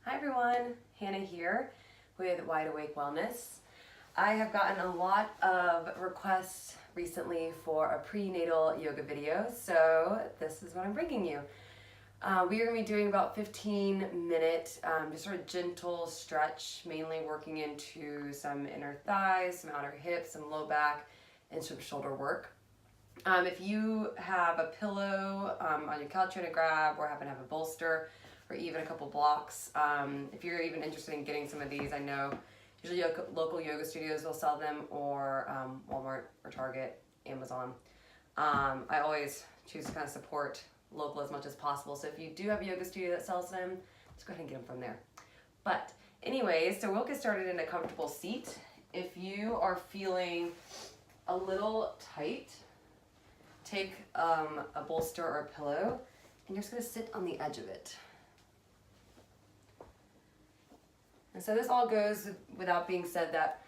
Hi everyone, Hannah here with Wide Awake Wellness. I have gotten a lot of requests recently for a prenatal yoga video, so this is what I'm bringing you. We are going to be doing about 15-minute, just sort of gentle stretch, mainly working into some inner thighs, some outer hips, some low back, and some shoulder work. If you have a pillow on your couch you're going to grab, or happen to have a bolster, or even a couple blocks, if you're even interested in getting some of these, I know usually local yoga studios will sell them, or Walmart or Target, Amazon. I always choose to kind of support local as much as possible, so if you do have a yoga studio that sells them, just go ahead and get them from there. But anyways, so we'll get started in a comfortable seat. If you are feeling a little tight, take a bolster or a pillow, and you're just going to sit on the edge of it. And so this all goes without being said that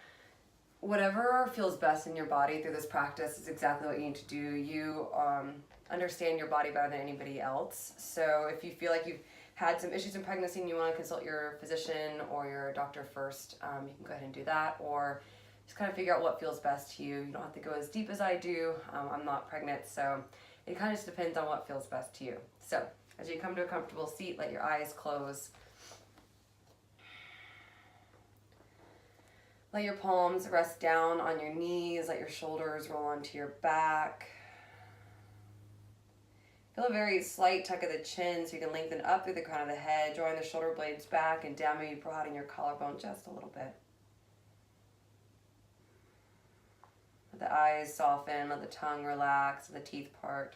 whatever feels best in your body through this practice is exactly what you need to do. You understand your body better than anybody else. So if you feel like you've had some issues in pregnancy and you want to consult your physician or your doctor first, you can go ahead and do that, or just kind of figure out what feels best to you. You don't have to go as deep as I do. I'm not pregnant, so it kind of just depends on what feels best to you. So as you come to a comfortable seat, let your eyes close. Let your palms rest down on your knees. Let your shoulders roll onto your back. Feel a very slight tuck of the chin so you can lengthen up through the crown of the head, drawing the shoulder blades back and down, maybe broadening your collarbone just a little bit. Let the eyes soften, let the tongue relax, let the teeth part.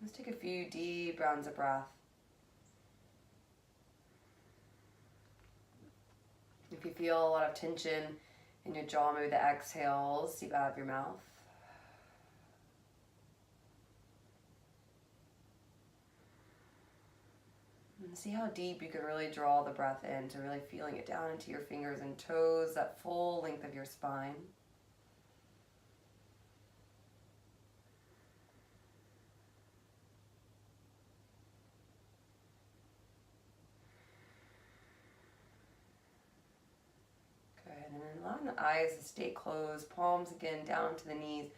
Let's take a few deep rounds of breath. If you feel a lot of tension in your jaw, maybe the exhale seep out of your mouth. And see how deep you can really draw the breath in, to really feeling it down into your fingers and toes, that full length of your spine. And then allowing the eyes to stay closed, palms again down to the knees.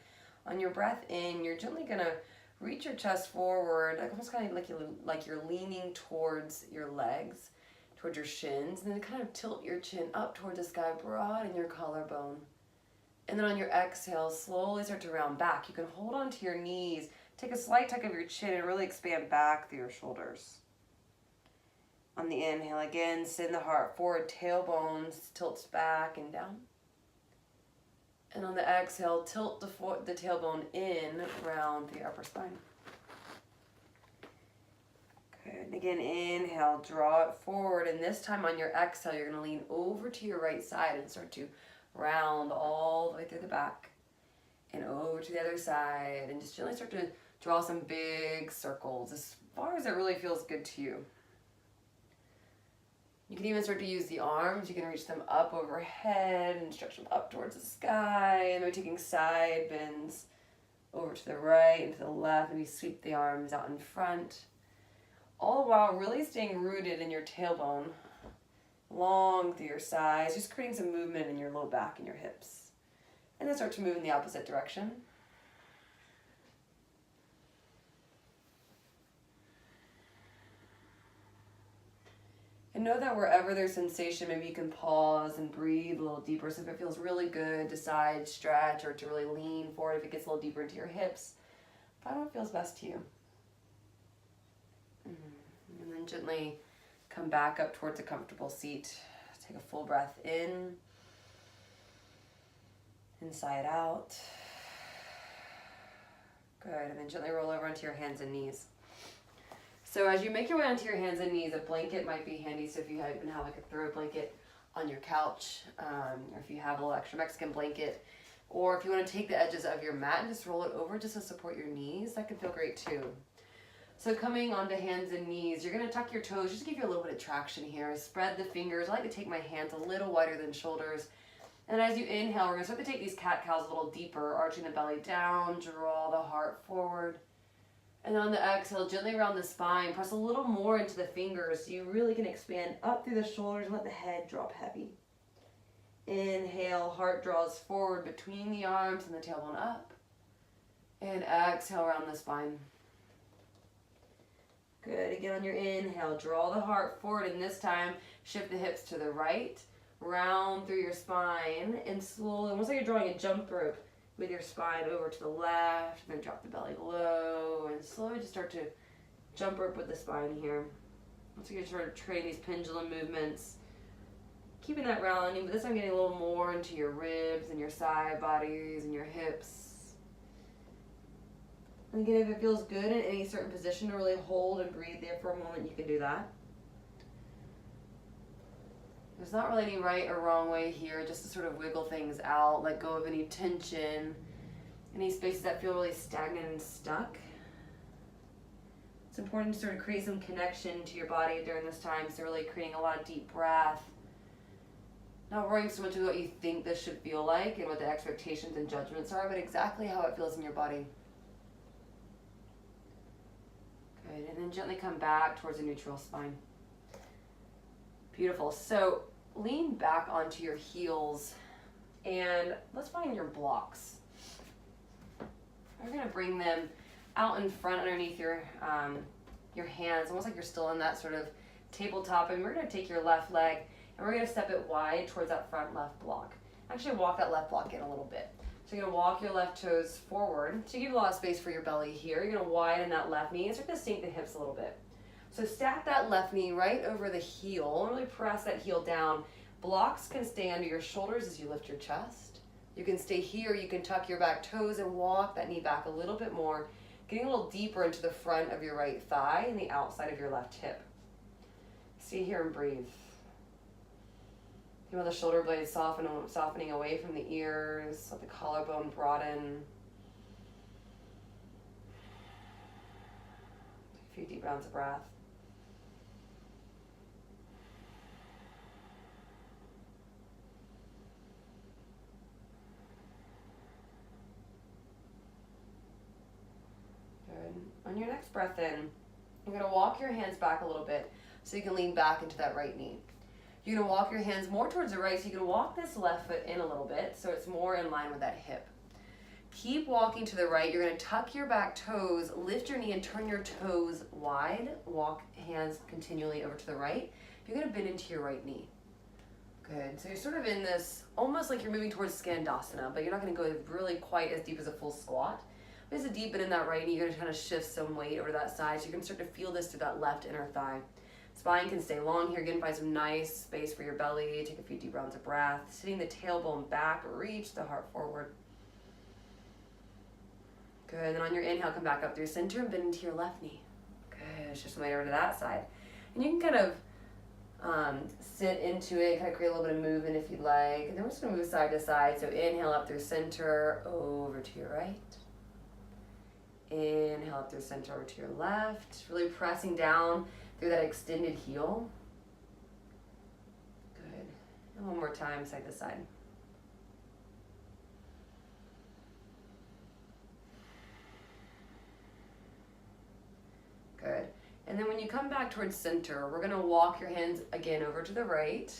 On your breath in, you're gently going to reach your chest forward, like almost kind of like you're leaning towards your legs, towards your shins, and then kind of tilt your chin up towards the sky, broaden your collarbone. And then on your exhale, slowly start to round back. You can hold onto your knees, take a slight tuck of your chin, and really expand back through your shoulders. On the inhale, again, send the heart forward, tailbone tilts back and down. And on the exhale, tilt the tailbone in, round through your upper spine. Good. And again, inhale, draw it forward. And this time on your exhale, you're going to lean over to your right side and start to round all the way through the back. And over to the other side. And just gently start to draw some big circles as far as it really feels good to you. You can even start to use the arms. You can reach them up overhead and stretch them up towards the sky. And maybe taking side bends over to the right and to the left. Maybe sweep the arms out in front. All the while really staying rooted in your tailbone, long through your sides, just creating some movement in your low back and your hips. And then start to move in the opposite direction. And know that wherever there's sensation, maybe you can pause and breathe a little deeper. So if it feels really good to side stretch or to really lean forward, if it gets a little deeper into your hips, find what feels best to you. And then gently come back up towards a comfortable seat. Take a full breath in, inside out. Good, and then gently roll over onto your hands and knees. So as you make your way onto your hands and knees, a blanket might be handy. So if you even have like a throw blanket on your couch, or if you have a little extra Mexican blanket, or if you want to take the edges of your mat and just roll it over just to support your knees, that can feel great too. So coming onto hands and knees, you're going to tuck your toes just to give you a little bit of traction here. Spread the fingers. I like to take my hands a little wider than shoulders. And as you inhale, we're going to start to take these cat-cows a little deeper, arching the belly down, draw the heart forward. And on the exhale, gently around the spine, press a little more into the fingers so you really can expand up through the shoulders and let the head drop heavy. Inhale, heart draws forward between the arms and the tailbone up. And exhale around the spine. Good. Again, on your inhale, draw the heart forward, and this time shift the hips to the right, round through your spine, and slowly, almost like you're drawing a jump rope with your spine over to the left, and then drop the belly low, and slowly just start to jump rope with the spine here. Once you start to train these pendulum movements, keeping that rounding, but this time getting a little more into your ribs and your side bodies and your hips. And again, if it feels good in any certain position to really hold and breathe there for a moment, you can do that. There's not really any right or wrong way here, just to sort of wiggle things out, let go of any tension, any spaces that feel really stagnant and stuck. It's important to sort of create some connection to your body during this time, so really creating a lot of deep breath. Not worrying so much about what you think this should feel like and what the expectations and judgments are, but exactly how it feels in your body. Good, and then gently come back towards a neutral spine. Beautiful. So lean back onto your heels and let's find your blocks. We're going to bring them out in front underneath your hands, almost like you're still in that sort of tabletop, and we're going to take your left leg and we're going to step it wide towards that front left block. Actually walk that left block in a little bit. So you're going to walk your left toes forward. So you give a lot of space for your belly here. You're going to widen that left knee and start to sink the hips a little bit. So stack that left knee right over the heel and really press that heel down. Blocks can stay under your shoulders as you lift your chest. You can stay here. You can tuck your back toes and walk that knee back a little bit more, getting a little deeper into the front of your right thigh and the outside of your left hip. Stay here and breathe. Feel the shoulder blades softening away from the ears, let the collarbone broaden. Take a few deep rounds of breath. Good. On your next breath in, you're going to walk your hands back a little bit so you can lean back into that right knee. You're going to walk your hands more towards the right, so you can walk this left foot in a little bit so it's more in line with that hip. Keep walking to the right. You're going to tuck your back toes, lift your knee and turn your toes wide. Walk hands continually over to the right. You're going to bend into your right knee. Good. So you're sort of in this, almost like you're moving towards Skandasana, but you're not going to go really quite as deep as a full squat. There's a deep bend in that right knee. You're going to kind of shift some weight over that side, so you can start to feel this through that left inner thigh. Spine can stay long here. Again, find some nice space for your belly. Take a few deep rounds of breath. Sitting the tailbone back, reach the heart forward. Good, and then on your inhale, come back up through center and bend into your left knee. Good, shift some weight over to that side. And you can kind of sit into it, kind of create a little bit of movement if you'd like. And then we're just gonna move side to side. So inhale up through center, over to your right. Inhale up through center, over to your left. Really pressing down through that extended heel. Good. And one more time, side to side. Good. And then when you come back towards center, we're going to walk your hands again over to the right.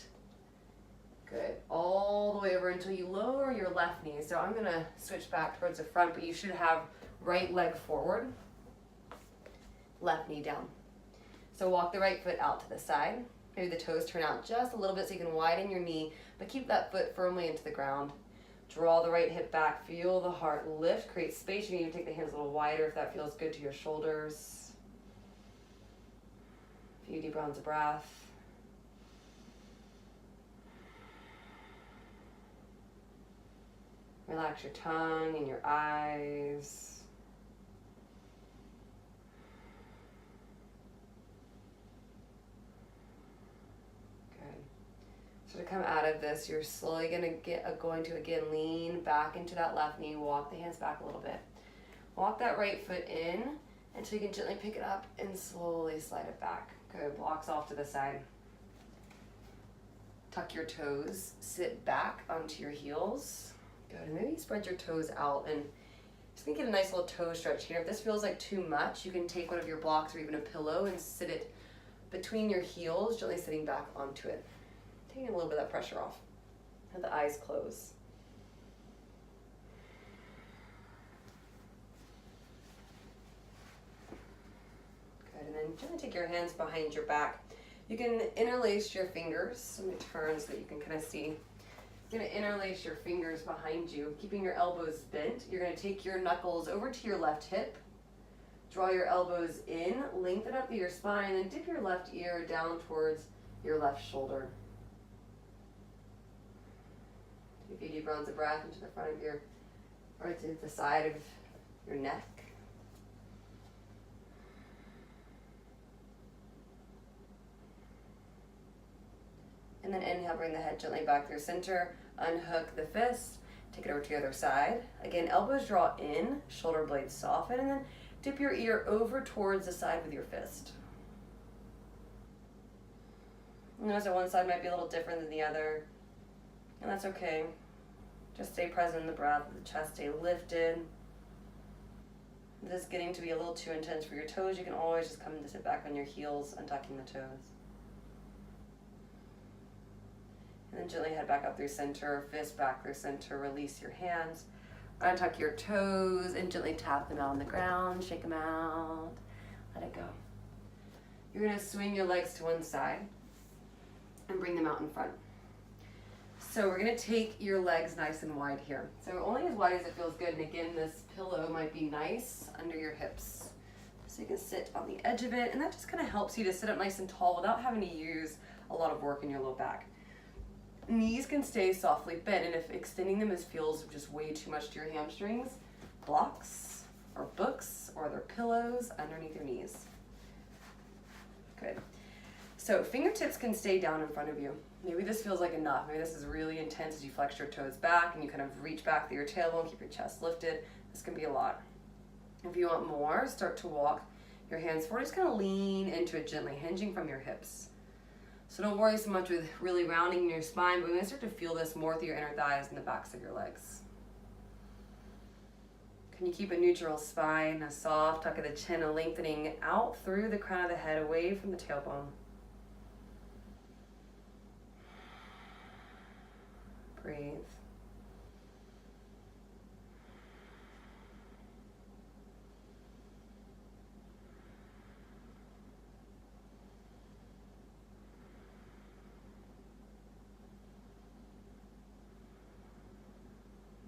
Good. All the way over until you lower your left knee. So I'm going to switch back towards the front, but you should have right leg forward, left knee down. So walk the right foot out to the side. Maybe the toes turn out just a little bit so you can widen your knee, but keep that foot firmly into the ground. Draw the right hip back, feel the heart lift, create space. You can even take the hands a little wider if that feels good to your shoulders. A few deep rounds of breath. Relax your tongue and your eyes. So to come out of this, you're slowly going to again lean back into that left knee, walk the hands back a little bit. Walk that right foot in until you can gently pick it up and slowly slide it back. Good, blocks off to the side. Tuck your toes, sit back onto your heels. Good, and maybe spread your toes out and Just gonna get a nice little toe stretch here. If this feels like too much, you can take one of your blocks or even a pillow and sit it between your heels, gently sitting back onto it. Taking a little bit of that pressure off. Have the eyes close. Good, and then gently take your hands behind your back. You can interlace your fingers. Let me turn so that you can kind of see. You're gonna interlace your fingers behind you, keeping your elbows bent. You're gonna take your knuckles over to your left hip. Draw your elbows in, lengthen up your spine, and dip your left ear down towards your left shoulder. Take a few deep rounds of breath into the front of your, or to the side of your neck. And then inhale, bring the head gently back through center, unhook the fist, take it over to the other side. Again, elbows draw in, shoulder blades soften, and then dip your ear over towards the side with your fist. Notice that one side might be a little different than the other, and that's okay. Just stay present in the breath, the chest stay lifted. If this is getting to be a little too intense for your toes, you can always just come and sit back on your heels, untucking the toes. And then gently head back up through center, fist back through center, release your hands. Untuck your toes and gently tap them out on the ground, shake them out, let it go. You're gonna swing your legs to one side and bring them out in front. So we're gonna take your legs nice and wide here. So only as wide as it feels good, and again, this pillow might be nice under your hips. So you can sit on the edge of it, and that just kind of helps you to sit up nice and tall without having to use a lot of work in your low back. Knees can stay softly bent, and if extending them feels just way too much to your hamstrings, blocks or books or other pillows underneath your knees. Good. So fingertips can stay down in front of you. Maybe this feels like enough. Maybe this is really intense as you flex your toes back and you kind of reach back through your tailbone, keep your chest lifted. This can be a lot. If you want more, start to walk your hands forward. Just kind of lean into it gently, hinging from your hips. So don't worry so much with really rounding your spine, but we're going to start to feel this more through your inner thighs and the backs of your legs. Can you keep a neutral spine, a soft tuck of the chin, a lengthening out through the crown of the head, away from the tailbone. Breathe.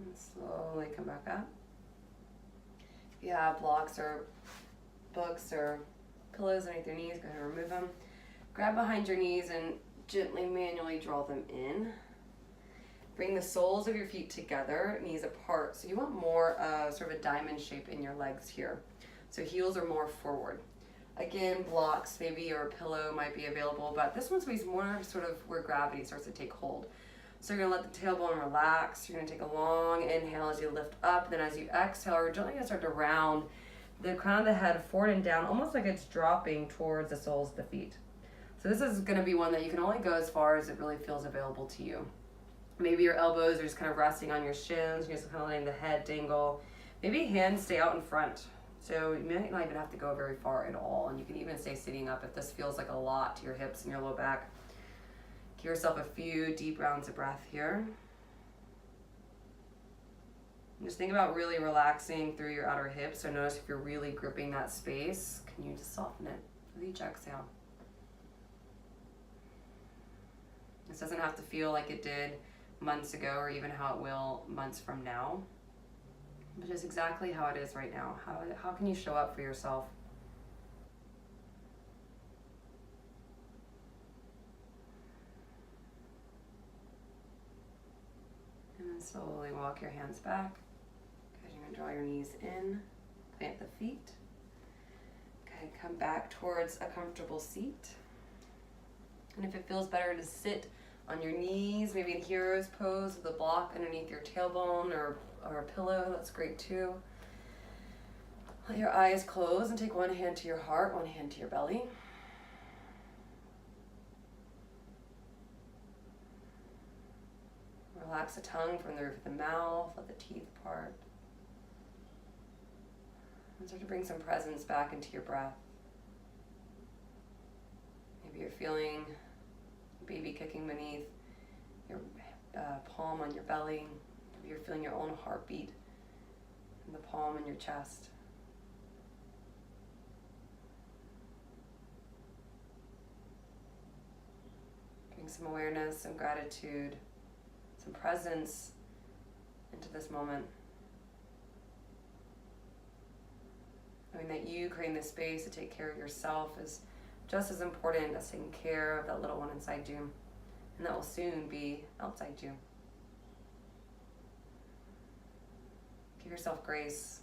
And slowly come back up. If you have blocks or books or pillows underneath your knees, go ahead and remove them. Grab behind your knees and gently manually draw them in. Bring the soles of your feet together, knees apart. So you want more sort of a diamond shape in your legs here. So heels are more forward. Again, blocks maybe or a pillow might be available, but this one's more sort of where gravity starts to take hold. So you're gonna let the tailbone relax. You're gonna take a long inhale as you lift up. Then as you exhale, you're gently gonna start to round the crown of the head forward and down, almost like it's dropping towards the soles of the feet. So this is gonna be one that you can only go as far as it really feels available to you. Maybe your elbows are just kind of resting on your shins. You're just kind of letting the head dangle. Maybe hands stay out in front. So you might not even have to go very far at all. And you can even stay sitting up if this feels like a lot to your hips and your low back. Give yourself a few deep rounds of breath here. And just think about really relaxing through your outer hips. So notice if you're really gripping that space, can you just soften it with each exhale? This doesn't have to feel like it did months ago or even how it will months from now, but just exactly how it is right now. How can you show up for yourself? And then slowly walk your hands back. Good, you're gonna draw your knees in, plant the feet. Okay, come back towards a comfortable seat. And if it feels better to sit on your knees, maybe in hero's pose with a block underneath your tailbone or a pillow, that's great too. Let your eyes close and take one hand to your heart, one hand to your belly. Relax the tongue from the roof of the mouth, let the teeth part. And start to bring some presence back into your breath. Maybe you're feeling baby kicking beneath your palm on your belly. Maybe you're feeling your own heartbeat in the palm in your chest. Bring some awareness, some gratitude, some presence into this moment. Knowing that you creating this space to take care of yourself is just as important as taking care of that little one inside you, and that will soon be outside you. Give yourself grace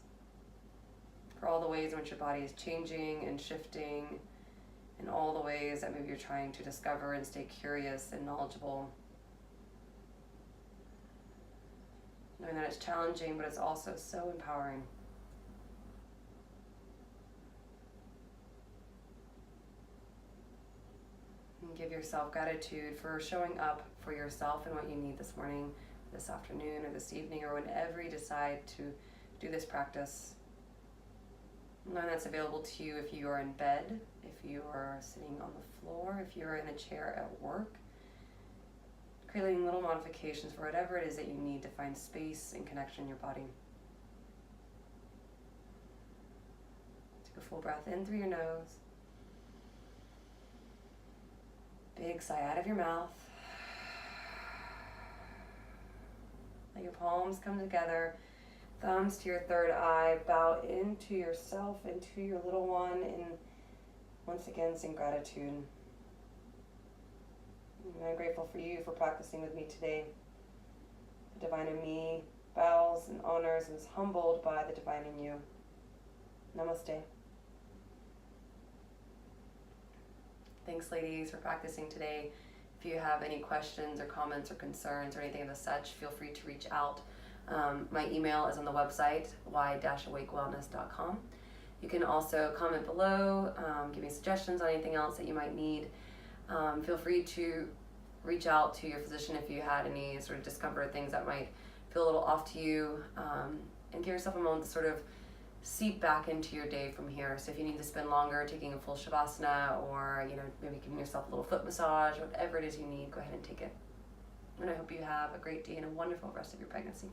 for all the ways in which your body is changing and shifting, and all the ways that maybe you're trying to discover and stay curious and knowledgeable. Knowing that it's challenging, but it's also so empowering. And give yourself gratitude for showing up for yourself and what you need this morning, this afternoon, or this evening, or whenever you decide to do this practice. Knowing that's available to you if you are in bed, if you are sitting on the floor, if you're in a chair at work. Creating little modifications for whatever it is that you need to find space and connection in your body. Take a full breath in through your nose. Big sigh out of your mouth. Let your palms come together, thumbs to your third eye, bow into yourself, into your little one, and once again sing gratitude. And I'm grateful for you for practicing with me today. The divine in me bows and honors and is humbled by the divine in you. Namaste. Thanks, ladies, for practicing today. If you have any questions or comments or concerns or anything of the such, feel free to reach out. My email is on the website, y-awakewellness.com. You can also comment below, give me suggestions on anything else that you might need. Feel free to reach out to your physician if you had any sort of discomfort, things that might feel a little off to you, and give yourself a moment to sort of seep back into your day from here. So if you need to spend longer taking a full shavasana, or maybe giving yourself a little foot massage, whatever it is you need, go ahead and take it. And I hope you have a great day and a wonderful rest of your pregnancy.